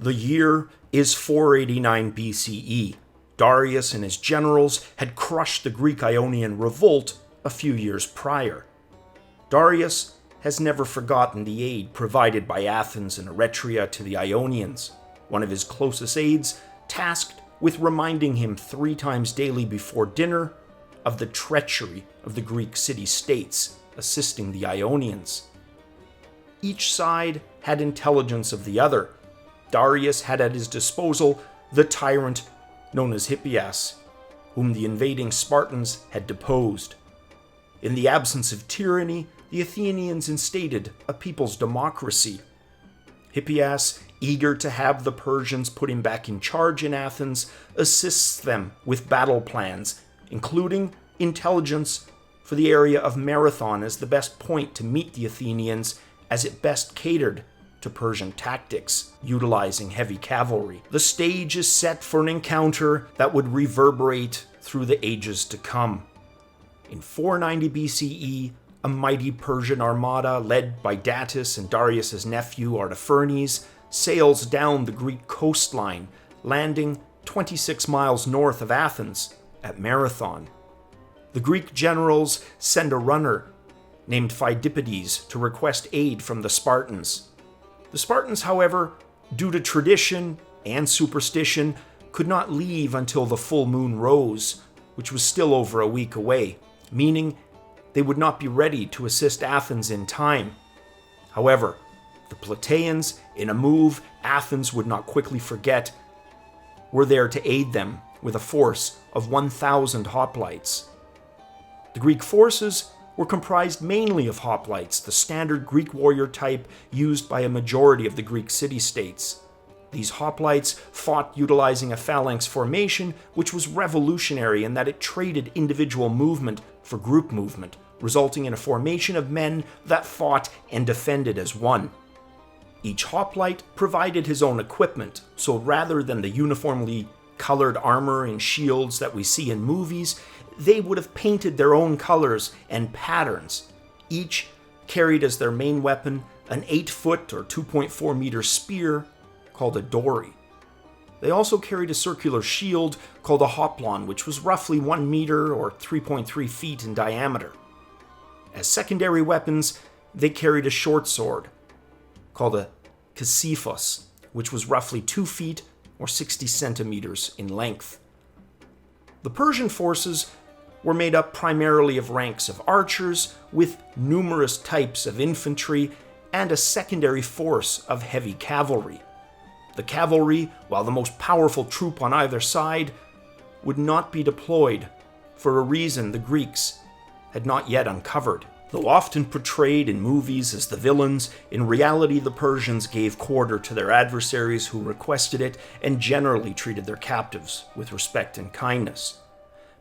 The year is 489 BCE. Darius and his generals had crushed the Greek Ionian Revolt a few years prior. Darius has never forgotten the aid provided by Athens and Eretria to the Ionians. One of his closest aides tasked with reminding him 3 times daily before dinner of the treachery of the Greek city-states assisting the Ionians. Each side had intelligence of the other. Darius had at his disposal the tyrant known as Hippias, whom the invading Spartans had deposed. In the absence of tyranny, the Athenians instated a people's democracy. Hippias, eager to have the Persians put him back in charge in Athens, assists them with battle plans, including intelligence for the area of Marathon as the best point to meet the Athenians, as it best catered to Persian tactics, utilizing heavy cavalry. The stage is set for an encounter that would reverberate through the ages to come. In 490 BCE, a mighty Persian armada led by Datis and Darius' nephew Artaphernes sails down the Greek coastline, landing 26 miles north of Athens at Marathon. The Greek generals send a runner named Phidippides to request aid from the Spartans. The Spartans, however, due to tradition and superstition, could not leave until the full moon rose, which was still over a week away, meaning they would not be ready to assist Athens in time. However, the Plataeans, in a move Athens would not quickly forget, were there to aid them with a force of 1,000 hoplites. The Greek forces were comprised mainly of hoplites, the standard Greek warrior type used by a majority of the Greek city-states. These hoplites fought utilizing a phalanx formation, which was revolutionary in that it traded individual movement for group movement, resulting in a formation of men that fought and defended as one. Each hoplite provided his own equipment, so rather than the uniformly colored armor and shields that we see in movies, they would have painted their own colors and patterns. Each carried as their main weapon an 8-foot or 2.4 meter spear called a dory. They also carried a circular shield called a hoplon, which was roughly 1 meter or 3.3 feet in diameter. As secondary weapons, they carried a short sword called a ksiphos, which was roughly 2 feet or 60 centimeters in length. The Persian forces were made up primarily of ranks of archers with numerous types of infantry and a secondary force of heavy cavalry. The cavalry, while the most powerful troop on either side, would not be deployed for a reason the Greeks had not yet uncovered. Though often portrayed in movies as the villains, in reality the Persians gave quarter to their adversaries who requested it and generally treated their captives with respect and kindness.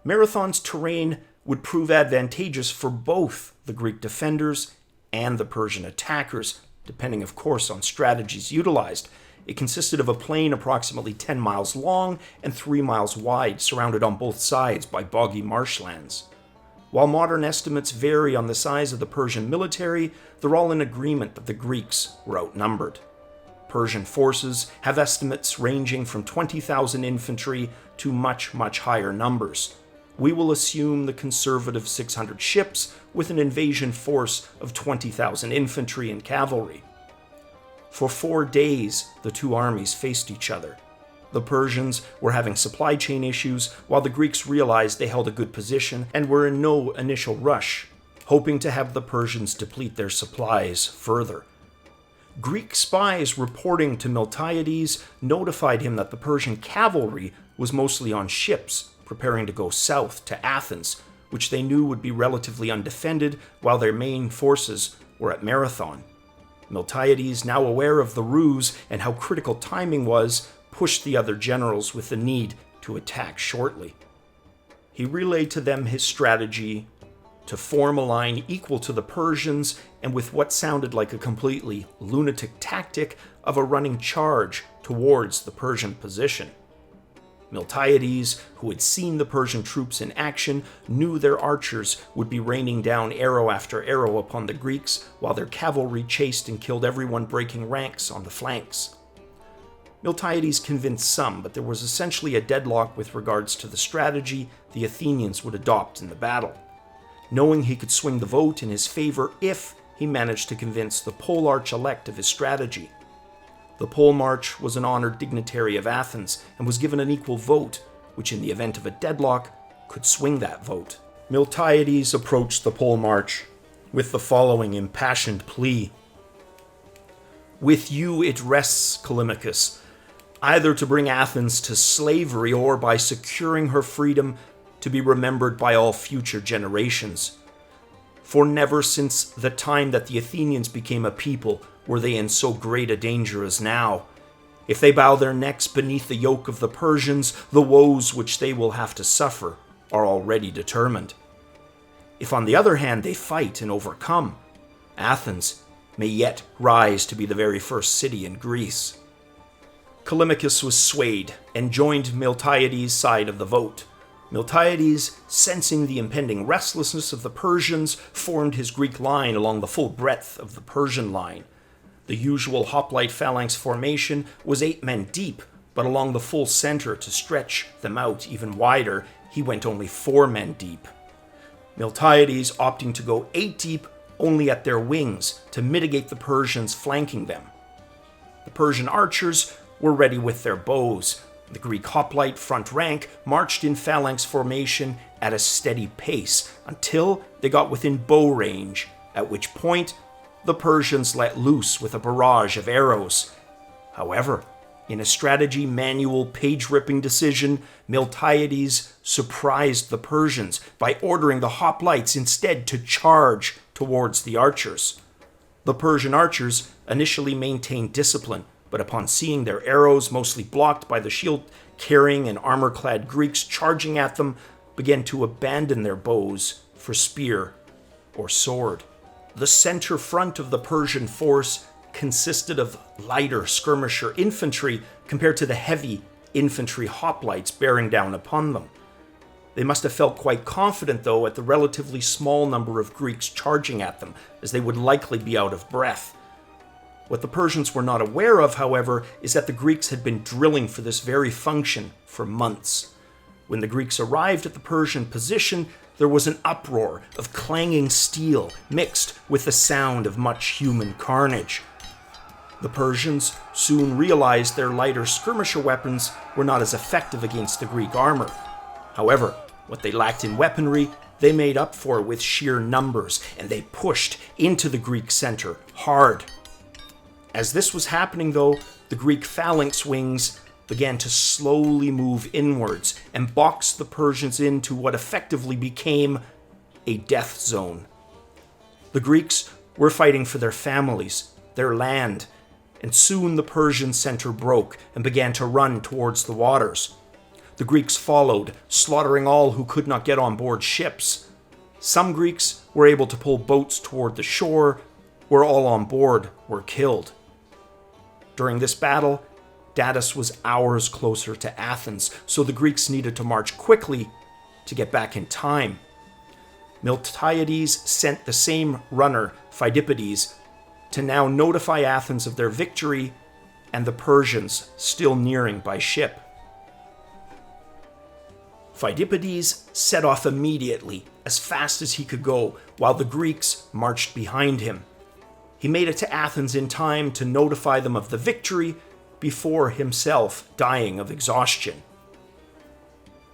Marathon's terrain would prove advantageous for both the Greek defenders and the Persian attackers, depending of course on strategies utilized. It consisted of a plain approximately 10 miles long and 3 miles wide, surrounded on both sides by boggy marshlands. While modern estimates vary on the size of the Persian military, they're all in agreement that the Greeks were outnumbered. Persian forces have estimates ranging from 20,000 infantry to much, much higher numbers. We will assume the conservative 600 ships with an invasion force of 20,000 infantry and cavalry. For 4 days, the two armies faced each other. The Persians were having supply chain issues, while the Greeks realized they held a good position and were in no initial rush, hoping to have the Persians deplete their supplies further. Greek spies reporting to Miltiades notified him that the Persian cavalry was mostly on ships, preparing to go south to Athens, which they knew would be relatively undefended while their main forces were at Marathon. Miltiades, now aware of the ruse and how critical timing was, pushed the other generals with the need to attack shortly. He relayed to them his strategy to form a line equal to the Persians and with what sounded like a completely lunatic tactic of a running charge towards the Persian position. Miltiades, who had seen the Persian troops in action, knew their archers would be raining down arrow after arrow upon the Greeks, while their cavalry chased and killed everyone breaking ranks on the flanks. Miltiades convinced some, but there was essentially a deadlock with regards to the strategy the Athenians would adopt in the battle, knowing he could swing the vote in his favor if he managed to convince the polearch elect of his strategy. The polemarch was an honored dignitary of Athens and was given an equal vote, which in the event of a deadlock could swing that vote. Miltiades approached the polemarch with the following impassioned plea. "With you it rests, Callimachus, either to bring Athens to slavery or, by securing her freedom, to be remembered by all future generations. For never since the time that the Athenians became a people were they in so great a danger as now. If they bow their necks beneath the yoke of the Persians, the woes which they will have to suffer are already determined. If on the other hand they fight and overcome, Athens may yet rise to be the very first city in Greece." Callimachus was swayed and joined Miltiades' side of the vote. Miltiades, sensing the impending restlessness of the Persians, formed his Greek line along the full breadth of the Persian line. The usual hoplite phalanx formation was 8 men deep, but along the full center to stretch them out even wider, he went only 4 men deep. Miltiades opting to go 8 deep only at their wings to mitigate the Persians flanking them. The Persian archers were ready with their bows. The Greek hoplite front rank marched in phalanx formation at a steady pace until they got within bow range, at which point the Persians let loose with a barrage of arrows. However, in a strategy manual page-ripping decision, Miltiades surprised the Persians by ordering the hoplites instead to charge towards the archers. The Persian archers initially maintained discipline, but upon seeing their arrows mostly blocked by the shield-carrying and armor-clad Greeks charging at them, began to abandon their bows for spear or sword. The center front of the Persian force consisted of lighter skirmisher infantry compared to the heavy infantry hoplites bearing down upon them. They must have felt quite confident, though, at the relatively small number of Greeks charging at them, as they would likely be out of breath. What the Persians were not aware of, however, is that the Greeks had been drilling for this very function for months. When the Greeks arrived at the Persian position, there was an uproar of clanging steel mixed with the sound of much human carnage. The Persians soon realized their lighter skirmisher weapons were not as effective against the Greek armor. However, what they lacked in weaponry, they made up for with sheer numbers, and they pushed into the Greek center hard. As this was happening, though, the Greek phalanx wings began to slowly move inwards and box the Persians into what effectively became a death zone. The Greeks were fighting for their families, their land, and soon the Persian center broke and began to run towards the waters. The Greeks followed, slaughtering all who could not get on board ships. Some Greeks were able to pull boats toward the shore, where all on board were killed. During this battle, Darius was hours closer to Athens, so the Greeks needed to march quickly to get back in time. Miltiades sent the same runner, Phidippides, to now notify Athens of their victory and the Persians still nearing by ship. Phidippides set off immediately, as fast as he could go, while the Greeks marched behind him. He made it to Athens in time to notify them of the victory before himself dying of exhaustion.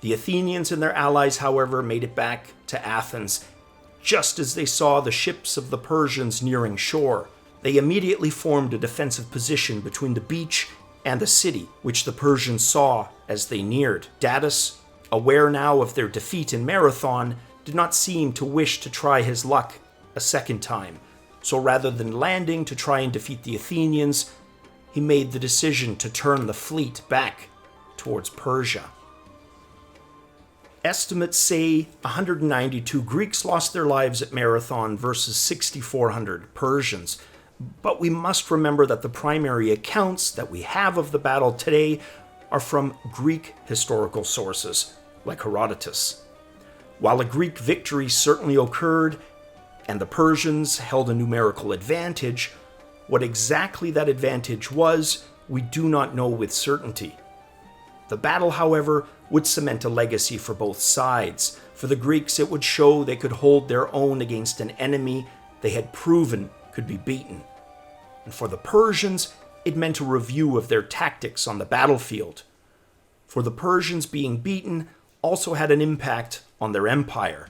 The Athenians and their allies, however, made it back to Athens just as they saw the ships of the Persians nearing shore. They immediately formed a defensive position between the beach and the city, which the Persians saw as they neared. Darius, aware now of their defeat in Marathon, did not seem to wish to try his luck a second time. So rather than landing to try and defeat the Athenians, he made the decision to turn the fleet back towards Persia. Estimates say 192 Greeks lost their lives at Marathon versus 6,400 Persians. But we must remember that the primary accounts that we have of the battle today are from Greek historical sources, like Herodotus. While a Greek victory certainly occurred, and the Persians held a numerical advantage, what exactly that advantage was we do not know with certainty. The battle, however, would cement a legacy for both sides. For the Greeks, it would show they could hold their own against an enemy they had proven could be beaten. And for the Persians, it meant a review of their tactics on the battlefield. For the Persians, being beaten also had an impact on their empire.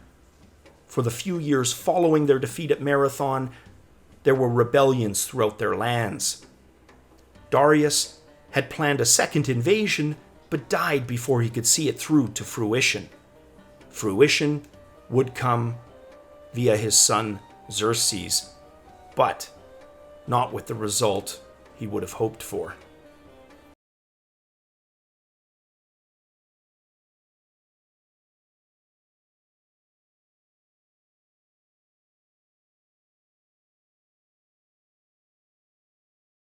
For the few years following their defeat at Marathon, there were rebellions throughout their lands. Darius had planned a second invasion, but died before he could see it through to fruition. Fruition would come via his son Xerxes, but not with the result he would have hoped for.